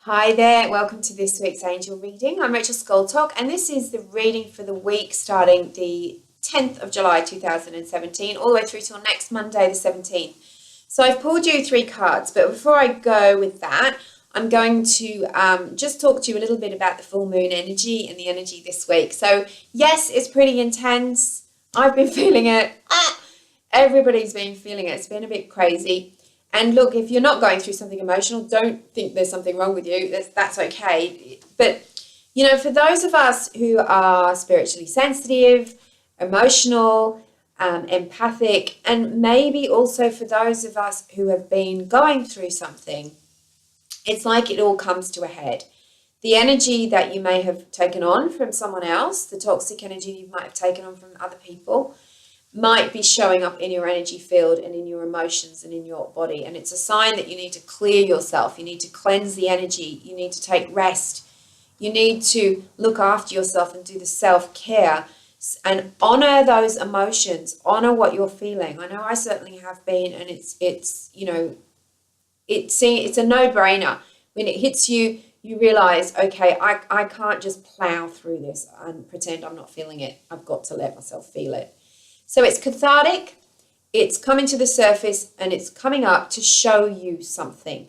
Hi there, welcome to this week's angel reading. I'm Rachel Scoltock, and this is the reading for the week starting the 10th of July 2017 all the way through till next Monday the 17th. So I've pulled you three cards, but before I go with that, I'm going to just talk to you a little bit about the full moon energy and the energy this week. So yes, it's pretty intense. I've been feeling it. Everybody's been feeling it. It's been a bit crazy. And look, if you're not going through something emotional, don't think there's something wrong with you. That's okay. But, for those of us who are spiritually sensitive, emotional, empathic, and maybe also for those of us who have been going through something, it's like it all comes to a head. The energy that you may have taken on from someone else, the toxic energy you might have taken on from other people, might be showing up in your energy field and in your emotions and in your body. And it's a sign that you need to clear yourself. You need to cleanse the energy. You need to take rest. You need to look after yourself and do the self-care and honor those emotions, honor what you're feeling. I know I certainly have been, and it's a no-brainer. When it hits you, you realize, okay, I can't just plow through this and pretend I'm not feeling it. I've got to let myself feel it. So it's cathartic, it's coming to the surface, and it's coming up to show you something.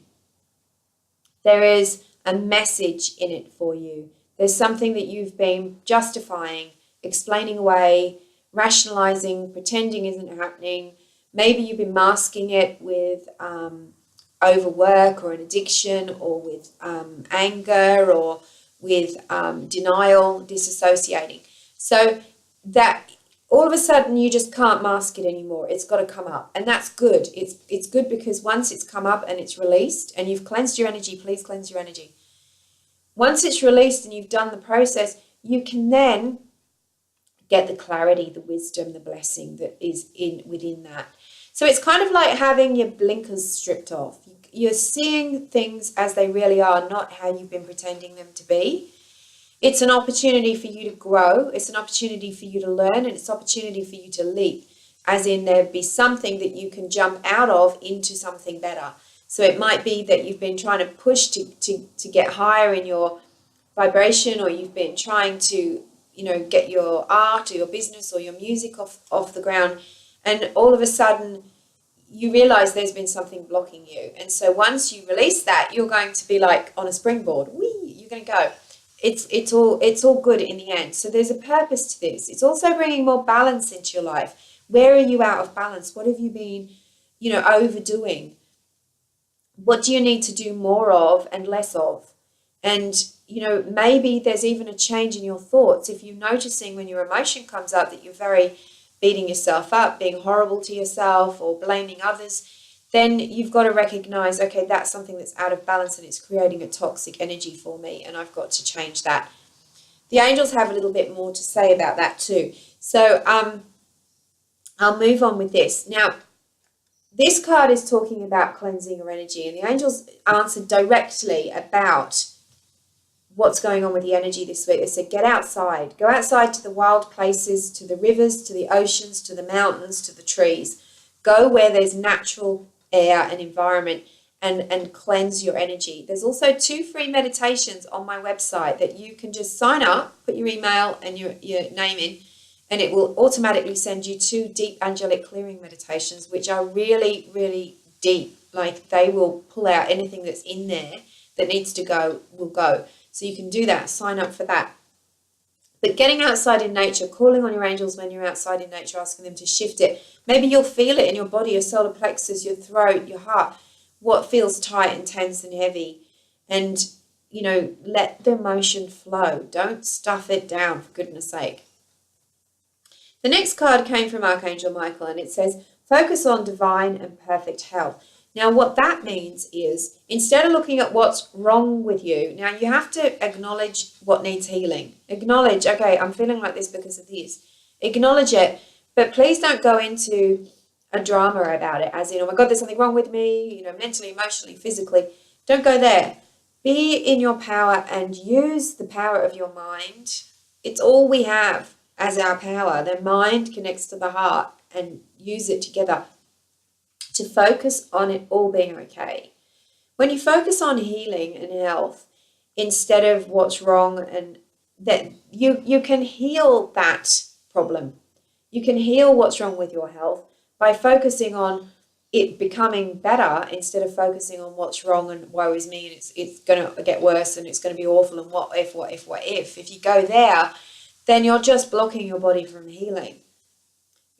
There is a message in it for you. There's something that you've been justifying, explaining away, rationalizing, pretending isn't happening. Maybe you've been masking it with overwork or an addiction, or with anger, or with denial, disassociating. So that all of a sudden you just can't mask it anymore. It's got to come up, and that's good. It's good because once it's come up and it's released and you've cleansed your energy, please cleanse your energy. Once it's released and you've done the process, you can then get the clarity, the wisdom, the blessing that is within that. So it's kind of like having your blinkers stripped off. You're seeing things as they really are, not how you've been pretending them to be. It's an opportunity for you to grow. It's an opportunity for you to learn, and it's an opportunity for you to leap, as in there be something that you can jump out of into something better. So it might be that you've been trying to push to get higher in your vibration, or you've been trying to, get your art or your business or your music off the ground, and all of a sudden you realize there's been something blocking you. And so once you release that, you're going to be like on a springboard. You're going to go. It's all good in the end. So there's a purpose to this. It's also bringing more balance into your life. Where are you out of balance? What have you been, overdoing? What do you need to do more of and less of? And, maybe there's even a change in your thoughts. If you're noticing when your emotion comes up that you're very beating yourself up, being horrible to yourself, or blaming others, then you've got to recognize, okay, that's something that's out of balance and it's creating a toxic energy for me, and I've got to change that. The angels have a little bit more to say about that too. So I'll move on with this. Now, this card is talking about cleansing your energy, and the angels answered directly about what's going on with the energy this week. They said, get outside. Go outside to the wild places, to the rivers, to the oceans, to the mountains, to the trees. Go where there's natural air and environment, and cleanse your energy. There's also 2 free meditations on my website that you can just sign up, put your email and your name in, and it will automatically send you 2 deep angelic clearing meditations, which are really, really deep. Like, they will pull out anything that's in there that needs to go, will go. So you can do that, sign up for that. But getting outside in nature, calling on your angels when you're outside in nature, asking them to shift it. Maybe you'll feel it in your body, your solar plexus, your throat, your heart, what feels tight and tense and heavy. And, let the emotion flow. Don't stuff it down, for goodness sake. The next card came from Archangel Michael, and it says, focus on divine and perfect health. Now, what that means is, instead of looking at what's wrong with you, now you have to acknowledge what needs healing. Acknowledge, okay, I'm feeling like this because of this. Acknowledge it, but please don't go into a drama about it, as in, oh my God, there's something wrong with me, mentally, emotionally, physically. Don't go there. Be in your power and use the power of your mind. It's all we have as our power. The mind connects to the heart, and use it together to focus on it all being okay. When you focus on healing and health instead of what's wrong, and that you can heal that problem. You can heal what's wrong with your health by focusing on it becoming better instead of focusing on what's wrong and woe is me and it's going to get worse and it's going to be awful and what if. If you go there, then you're just blocking your body from healing.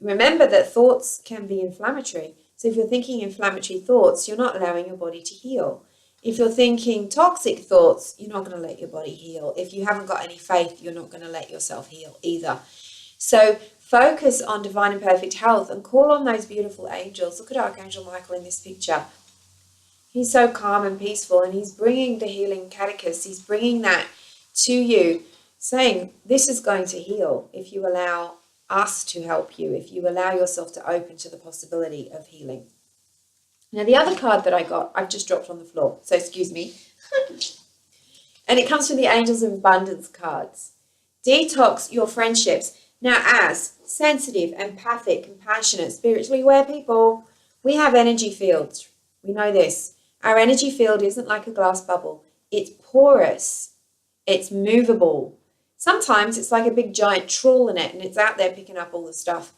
Remember that thoughts can be inflammatory. So if you're thinking inflammatory thoughts, you're not allowing your body to heal. If you're thinking toxic thoughts, you're not going to let your body heal. If you haven't got any faith, you're not going to let yourself heal either. So focus on divine and perfect health and call on those beautiful angels. Look at Archangel Michael in this picture. He's so calm and peaceful, and he's bringing the healing catechist. He's bringing that to you, saying this is going to heal if you allow us to help you, if you allow yourself to open to the possibility of healing. Now, the other card that I got, I've just dropped on the floor, so excuse me. And it comes from the Angels of Abundance cards. Detox your friendships. Now, as sensitive, empathic, compassionate, spiritually aware people, we have energy fields. We know this. Our energy field isn't like a glass bubble. It's porous. It's movable. Sometimes it's like a big giant trawl net and it's out there picking up all the stuff.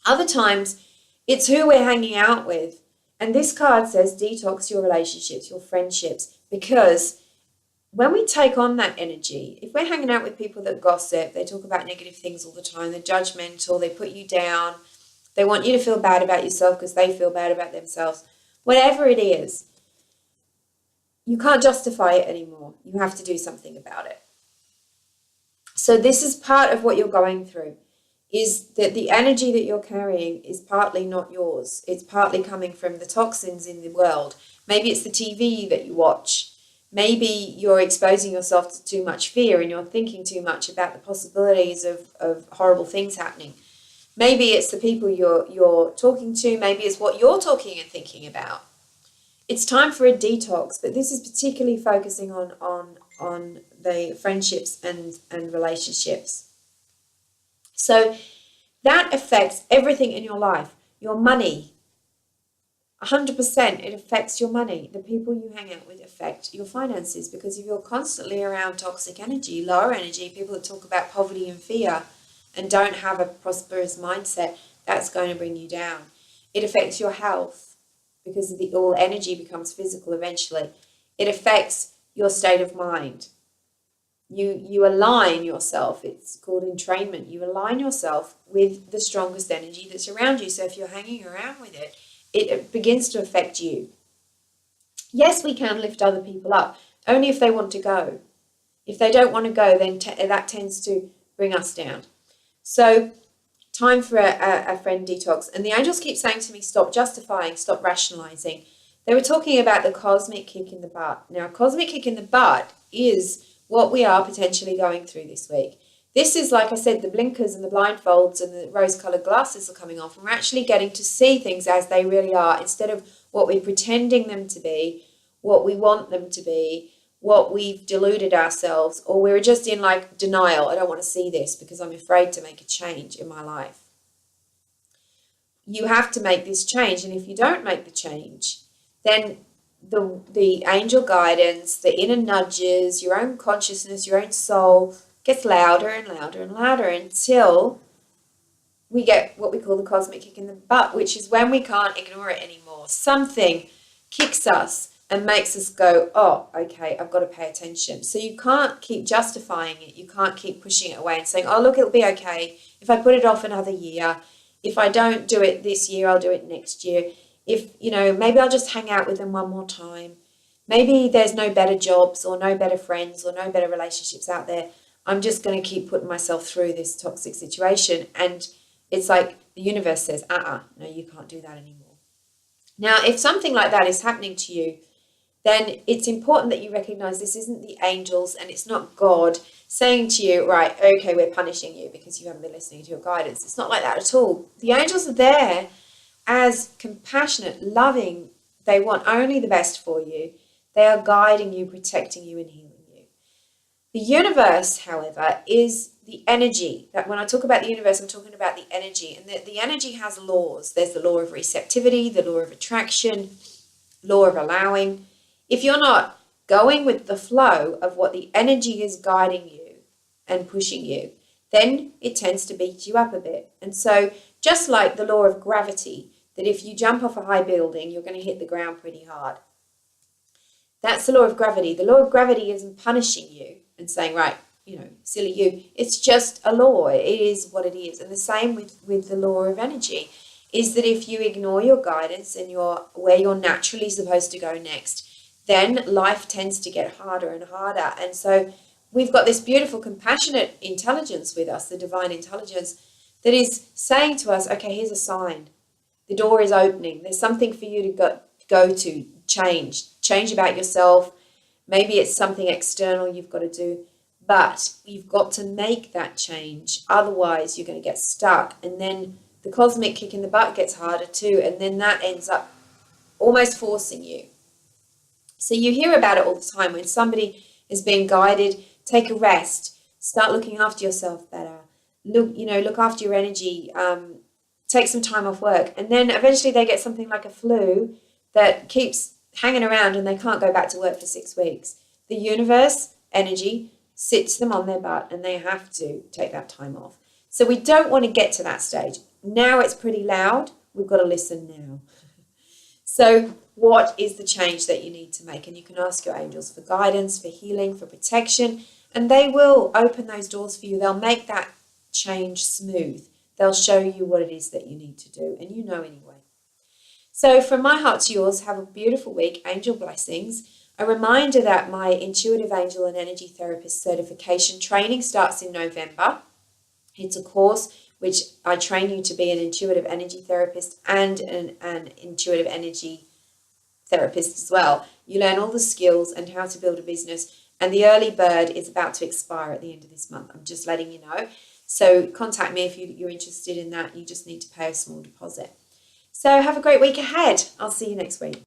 Other times it's who we're hanging out with. And this card says detox your relationships, your friendships, because when we take on that energy, if we're hanging out with people that gossip, they talk about negative things all the time, they're judgmental, they put you down, they want you to feel bad about yourself because they feel bad about themselves, whatever it is, you can't justify it anymore. You have to do something about it. So this is part of what you're going through, is that the energy that you're carrying is partly not yours. It's partly coming from the toxins in the world. Maybe it's the TV that you watch. Maybe you're exposing yourself to too much fear and you're thinking too much about the possibilities of horrible things happening. Maybe it's the people you're talking to. Maybe it's what you're talking and thinking about. It's time for a detox, but this is particularly focusing on the friendships and relationships. So that affects everything in your life. Your money, 100%, it affects your money. The people you hang out with affect your finances, because if you're constantly around toxic energy, lower energy, people that talk about poverty and fear and don't have a prosperous mindset, that's going to bring you down. It affects your health, because all energy becomes physical eventually. It affects your state of mind. You align yourself. It's called entrainment. You align yourself with the strongest energy that's around you. So if you're hanging around with it, it begins to affect you. Yes, we can lift other people up, only if they want to go. If they don't want to go, then that tends to bring us down. So time for a friend detox. And the angels keep saying to me, stop justifying, stop rationalizing. They were talking about the cosmic kick in the butt. Now, a cosmic kick in the butt is what we are potentially going through this week. This is, like I said, the blinkers and the blindfolds and the rose-colored glasses are coming off, and we're actually getting to see things as they really are, instead of what we're pretending them to be, what we want them to be, what we've deluded ourselves, or we're just in like denial. I don't want to see this because I'm afraid to make a change in my life. You have to make this change, and if you don't make the change, then the angel guidance, the inner nudges, your own consciousness, your own soul gets louder and louder and louder until we get what we call the cosmic kick in the butt, which is when we can't ignore it anymore. Something kicks us and makes us go, oh, okay, I've got to pay attention. So you can't keep justifying it. You can't keep pushing it away and saying, oh, look, it'll be okay if I put it off another year. If I don't do it this year, I'll do it next year. If, maybe I'll just hang out with them one more time. Maybe there's no better jobs or no better friends or no better relationships out there. I'm just going to keep putting myself through this toxic situation. And it's like the universe says, no, you can't do that anymore. Now, if something like that is happening to you, then it's important that you recognize this isn't the angels and it's not God saying to you, right, okay, we're punishing you because you haven't been listening to your guidance. It's not like that at all. The angels are there as compassionate, loving. They want only the best for you. They are guiding you, protecting you, and healing you. The universe, however, is the energy. That when I talk about the universe, I'm talking about the energy. And the energy has laws. There's the law of receptivity, the law of attraction, law of allowing. If you're not going with the flow of what the energy is guiding you and pushing you, then it tends to beat you up a bit. And so just like the law of gravity, that if you jump off a high building, you're going to hit the ground pretty hard. That's the law of gravity. The law of gravity isn't punishing you and saying, right, silly you. It's just a law. It is what it is. And the same with the law of energy is that if you ignore your guidance and where you're naturally supposed to go next, then life tends to get harder and harder. And so we've got this beautiful, compassionate intelligence with us, the divine intelligence, that is saying to us, okay, here's a sign. The door is opening. There's something for you to go to, change about yourself. Maybe it's something external you've got to do, but you've got to make that change. Otherwise, you're going to get stuck. And then the cosmic kick in the butt gets harder too. And then that ends up almost forcing you. So you hear about it all the time when somebody is being guided. Take a rest. Start looking after yourself better. Look after your energy. Take some time off work. And then eventually they get something like a flu that keeps hanging around and they can't go back to work for 6 weeks. The universe, energy, sits them on their butt and they have to take that time off. So we don't want to get to that stage. Now it's pretty loud. We've got to listen now. So what is the change that you need to make? And you can ask your angels for guidance, for healing, for protection, and they will open those doors for you. They'll make that change smooth. They'll show you what it is that you need to do, and you know anyway. So from my heart to yours, have a beautiful week. Angel blessings. A reminder that my Intuitive Angel and Energy Therapist certification training starts in November. It's a course which I train you to be an intuitive energy therapist and an intuitive energy therapist as well. You learn all the skills and how to build a business, and the early bird is about to expire at the end of this month. I'm just letting you know. So contact me if you're interested in that. You just need to pay a small deposit. So have a great week ahead. I'll see you next week.